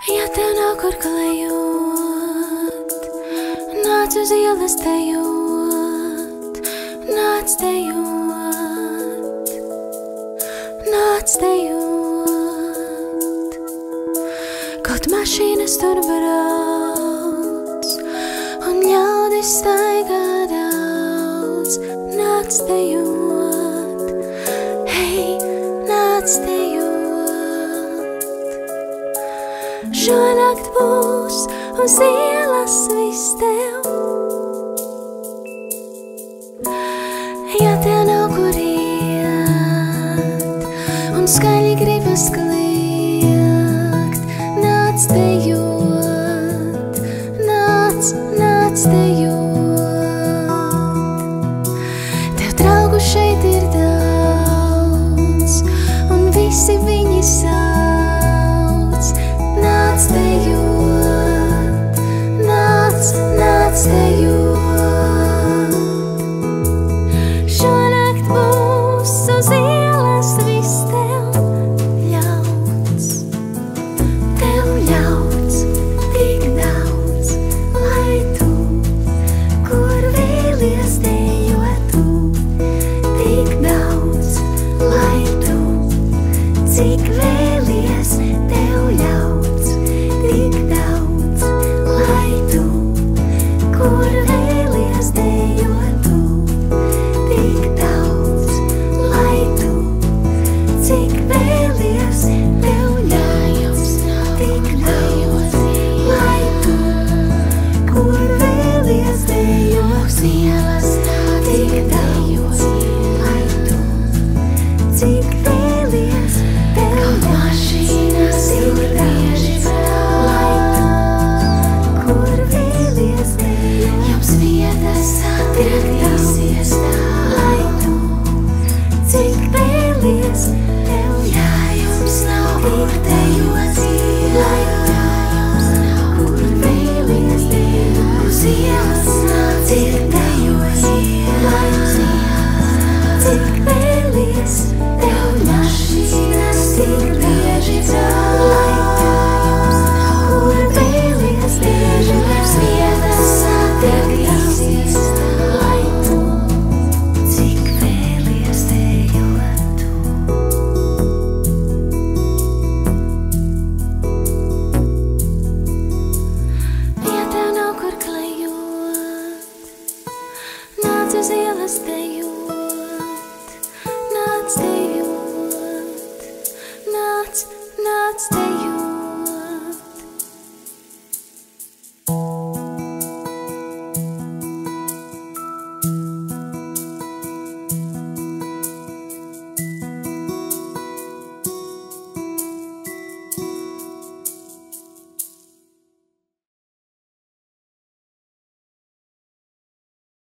Ja tev nav kur klejot, nāc uz ielas dejot, nāc dejot, nāc dejot. Kaut mašīnas tur brauc un ļaudis staigā daudz, nāc dejot, hei, nāc dejot. Šonakt būs uz ielas viss tev. Ja tev nav kur iet un skaļi gribas kliegt, nāc dejot, nāc, nāc dejot. Tev draugu šeit ir daudz un visi viņi sauc. Nāc dejot, nāc, nāc dejot. Šonakt būs uz ielas viss tev ļauts. Tev ļauts tik daudz, lai tu, kur vēlies dejotu. Tik daudz, lai tu, cik vēlies tev ļauts. Tik daudz, lai tu, kur vēlies dejotu. Tik daudz, lai tu, cik vēlies tev ļauts. Tik daudz.